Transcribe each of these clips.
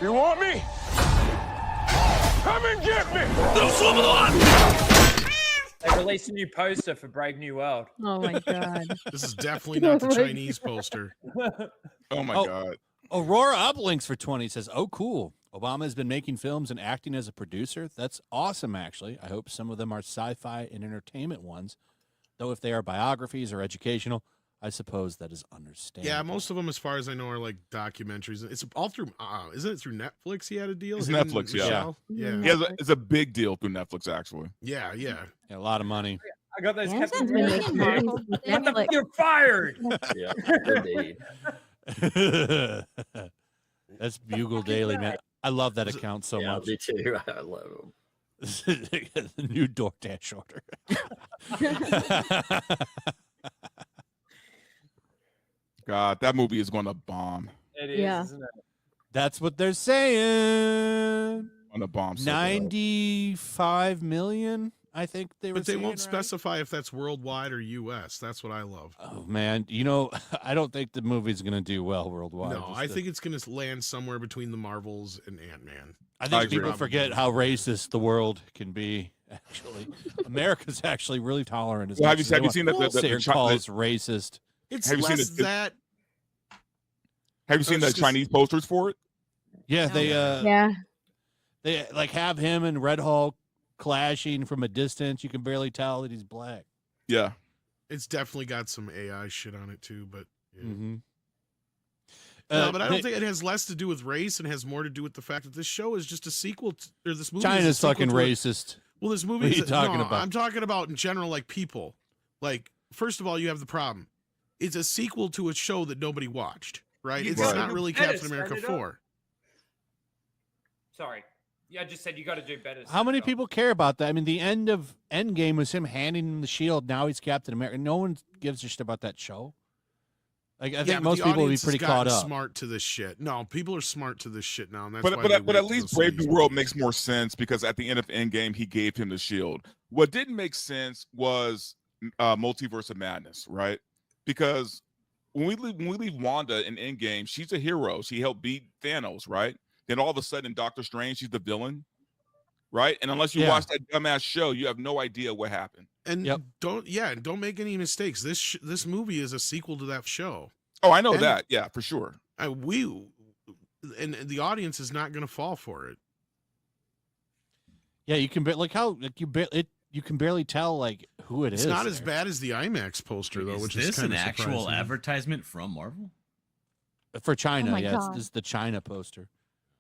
You want me? Come and get me! They released a new poster for Brave New World. Oh my god. This is definitely not the Chinese poster. Oh my God. Aurora Uplinks for 20 says, "Oh, cool. Obama has been making films and acting as a producer. That's awesome, actually. I hope some of them are sci-fi and entertainment ones. Though if they are biographies or educational, I suppose that is understandable." Yeah, most of them, as far as I know, are like documentaries. It's all through, isn't it through Netflix he had a deal? It's Him and Netflix, yeah. Michelle? Yeah, Yeah. it's a big deal through Netflix, actually. Yeah. Yeah, a lot of money. I got those. Amazon's been making movies with Netflix. You're fired. Yeah, indeed. That's Bugle Daily, man. I love that account so Yeah, much. me too. I love them. The new DoorDash order. God, that movie is going to bomb. It is, Yeah. isn't it? That's what they're saying. On a bomb. so bad. 95 million, I think they were But they saying, won't right? specify if that's worldwide or U.S. That's what I love. Oh, man. You know, I don't think the movie's going to do well worldwide. No, Just I the- think it's going to land somewhere between the Marvels and Ant-Man. I I think agree. people forget how racist the world can be. Actually, America's actually really tolerant. As Well, have much you as they seen want that to sit here and call us racist? It's Have you seen less the- that. Have you seen the just gonna- Chinese posters for it? Yeah, Yeah. they like have him and Red Hulk clashing from a distance. You can barely tell that he's black. Yeah. It's definitely got some AI shit on it too, but yeah. Mm-hmm. No, but I don't think it has less to do with race and has more to do with the fact that this show is just a sequel to, or this movie is a China's sequel fucking to racist. Well, this movie What are is you talking no, about? I'm talking about in general, like people. Like, first of all, you have the problem. It's a sequel to a show that nobody watched, right? You It's gotta not do really better, Captain America stand it up. 4. Sorry. Yeah, I just said you got to do better. How many Sandra. people care about that? I mean, the end of Endgame was him handing him the shield. Now he's Captain America. No one gives a shit about that show. Like, I think but most the people would be audience has pretty caught gotten up. smart to this shit. No, people are smart to this shit now, and that's But why. but, they but wait at till least the Brave series. New World makes more sense because at the end of Endgame, he gave him the shield. What didn't make sense was Multiverse of Madness, right? Because when we leave Wanda in Endgame, she's a hero. She helped beat Thanos, right? Then all of a sudden, Doctor Strange, she's the villain, right? And unless you Yeah. watch that dumbass show, you have no idea what happened. And Yep. don't make any mistakes. This movie is a sequel to that show. Oh, I know And- that. Yeah, for sure. And the audience is not going to fall for it. Yeah, you can you can barely tell like who it It's is. not as there. bad as the IMAX poster though, Is which this is kind an of actual surprising. advertisement from Marvel? For China. Oh my Yeah, God. this is the China poster.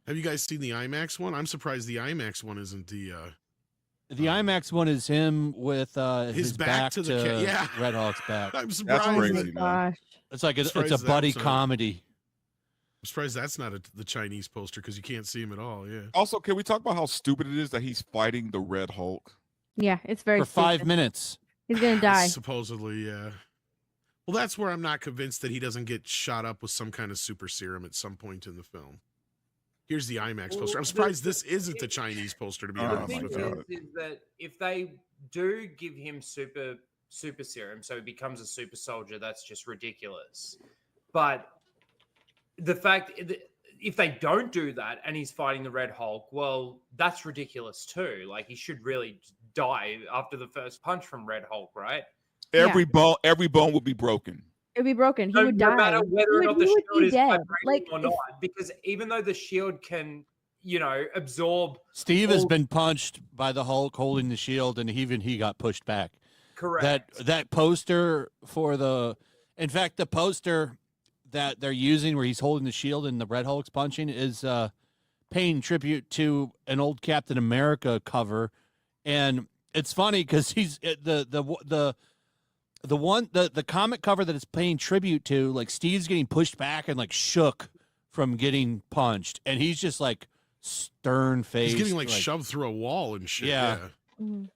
Have you guys seen the IMAX one? I'm surprised the IMAX one isn't the. The IMAX one is him with his back to the yeah. Red Hulk's back. I'm That's surprised. Oh crazy, my man. gosh. It's like it's Surprised a that buddy was not- comedy. I'm surprised that's not the Chinese poster because you can't see him at all. Yeah. Also, can we talk about how stupid it is that he's fighting the Red Hulk? Yeah, it's very For 5 stupid. minutes. He's gonna die. Supposedly, yeah. Well, that's where I'm not convinced that he doesn't get shot up with some kind of super serum at some point in the film. Here's the IMAX poster. I'm surprised this isn't the Chinese poster, to be Oh, The honest thing with my you. God. is that if they do give him super serum, so he becomes a super soldier, that's just ridiculous. But the fact that if they don't do that and he's fighting the Red Hulk, well, that's ridiculous too. Like he should really die after the first punch from Red Hulk, right? Every bone would be broken. It'd be broken. He No, would no die. matter whether He or would- not the he would shield be is dead. vibrating Like, or if- not, because even though the shield can, absorb Steve has Well- been punched by the Hulk holding the shield, and even he got pushed back. correct. That poster for in fact, the poster that they're using where he's holding the shield and the Red Hulk's punching is paying tribute to an old Captain America cover, and it's funny because he's the comic cover that it's paying tribute to, like Steve's getting pushed back and like shook from getting punched, and he's just like stern faced. He's getting like shoved through a wall and shit. Yeah. Yeah. Mhm.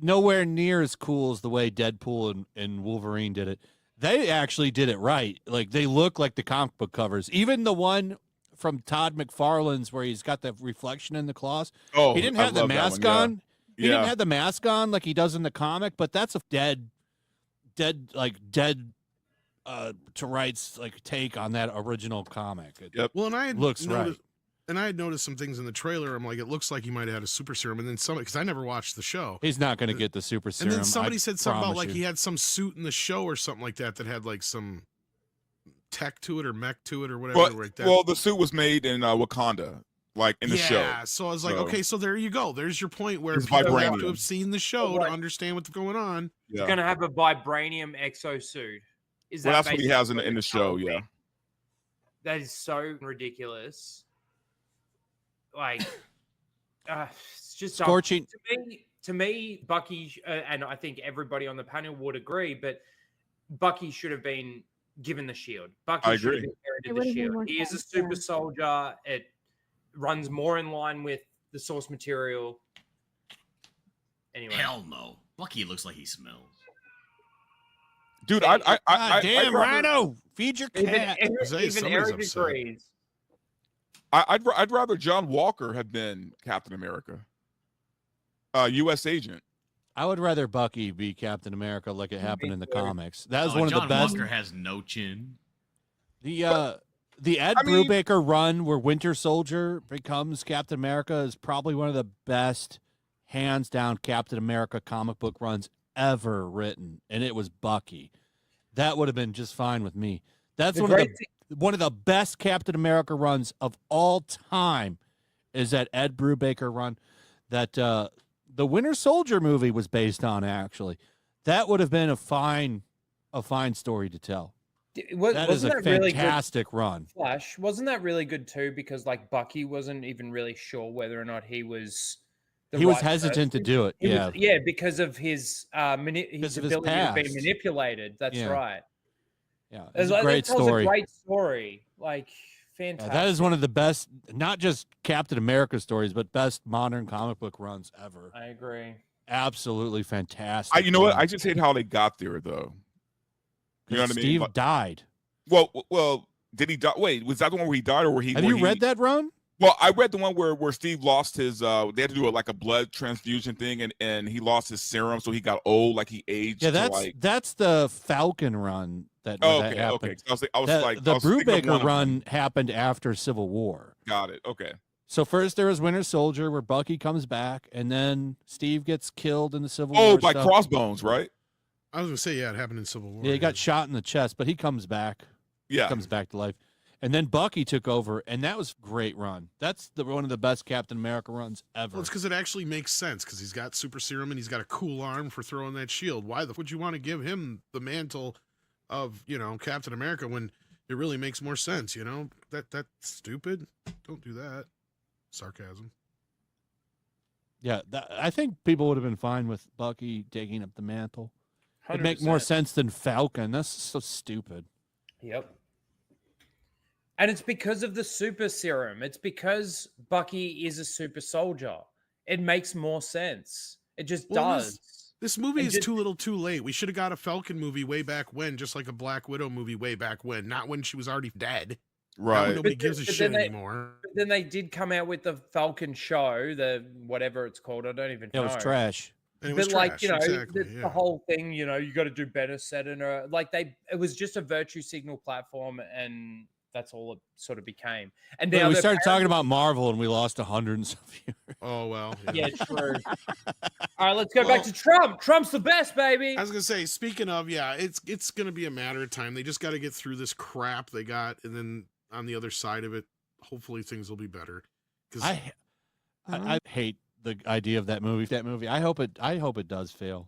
Nowhere near as cool as the way Deadpool and Wolverine did it. They actually did it right. Like they look like the comic book covers. Even the one from Todd McFarlane's where he's got the reflection in the claws. Oh, He didn't I have the love that one, mask yeah. on. He didn't Yeah. have the mask on like he does in the comic, but that's a dead to rights like take on that original comic. It Yep. Well, and I had looks noticed, right. And I had noticed some things in the trailer. I'm like, it looks like he might have had a super serum. And then somebody, because I never watched the show. He's not going to get the super serum. And then somebody I said something about promise like you. he had some suit in the show or something like that had like some tech to it or mech to it or whatever. Like that. Well, the suit was made in Wakanda, like in the show. Yeah, so I was like, So- okay, so there you go. There's your point where It's people have to vibranium. have seen the show to Right. understand what's going on. He's Yeah. going to have a vibranium exosuit. Is Well, that that's what he has in basically the what show. it's Yeah. called? That is so ridiculous. Like, it's just dumb. Scorching. To me, Bucky, and I think everybody on the panel would agree, but Bucky should have been given the shield. Bucky I should agree. have It inherited would the have made shield. more He is a sense, yeah. super soldier. It runs more in line with the source material. Anyway, Hell no. Bucky looks like he smells. Dude, God Damn, Rhino, feed your cat. Say even somebody's Eric upset. agrees. I'd rather John Walker have been Captain America, U.S. agent. I would rather Bucky be Captain America like it happened in the comics. That was Oh, one John of the best. Walker has no chin. The Ed I mean- Brubaker run where Winter Soldier becomes Captain America is probably one of the best, hands down, Captain America comic book runs ever written, and it was Bucky. That would have been just fine with me. That's The one of great one of the best Captain America runs of all time. Is that Ed Brubaker run that the Winter Soldier movie was based on? Actually, that would have been a fine story to tell. That is a fantastic run. Flash, wasn't that really good too? Because like Bucky wasn't even really sure whether or not he was. He was hesitant to do it. He Yeah, was- yeah, because of his Because his of his ability to be past. manipulated. That's Yeah. right. yeah. It's It's a like- great that tells story. A great story. Like Yeah, fantastic. that is one of the best, not just Captain America stories, but best modern comic book runs ever. I agree. Absolutely fantastic. You know what? run. I just hate how they got there, though. You know what I mean? Steve Like- died. Well, did he die? Wait, was that the one where he died, or where he? Have where you read that run? Well, I read the one where Steve lost his. They had to do like a blood transfusion thing, and he lost his serum, so he got old, like he aged. Yeah, to, like, that's the Falcon run that, oh, that okay, happened. okay. I was The, like, the I was thinking of one Brubaker of them. run happened after Civil War. Got it. Okay. So first there was Winter Soldier, where Bucky comes back, and then Steve gets killed in the Civil Oh, War. by stuff. Crossbones, right? I was gonna say, yeah, it happened in Civil War. Yeah, he got shot in the chest, but he comes back. Yeah. Comes back to life. And then Bucky took over, and that was a great run. That's one of the best Captain America runs ever. Well, it's because it actually makes sense because he's got super serum and he's got a cool arm for throwing that shield. Why would you want to give him the mantle of Captain America when it really makes more sense? That's stupid. Don't do that. Sarcasm. Yeah, I think people would have been fine with Bucky taking up the mantle. It'd make more 100%. sense than Falcon. That's so stupid. Yep. And it's because of the super serum. It's because Bucky is a super soldier. It makes more sense. It just Well, does. This movie And is just- too little too late. We should have got a Falcon movie way back when, just like a Black Widow movie way back when, not when she was already dead. Not when Right. nobody But gives a then- but shit then they- anymore. But then they did come out with the Falcon show, the whatever it's called. I don't even It know. was trash. And it was But like trash. the Exactly, yeah. whole thing, you got to do better set and it was just a virtue signal platform, and that's all it sort of became. And But now we they're started talking about Marvel, and we lost 100 and some viewers. Oh well. Yeah, true. All right, let's go back to Trump. Trump's the best, baby. I was gonna say, speaking of, yeah, it's gonna be a matter of time. They just got to get through this crap they got, and then on the other side of it, hopefully things will be better. Because I hate the idea of that movie. I hope it does fail.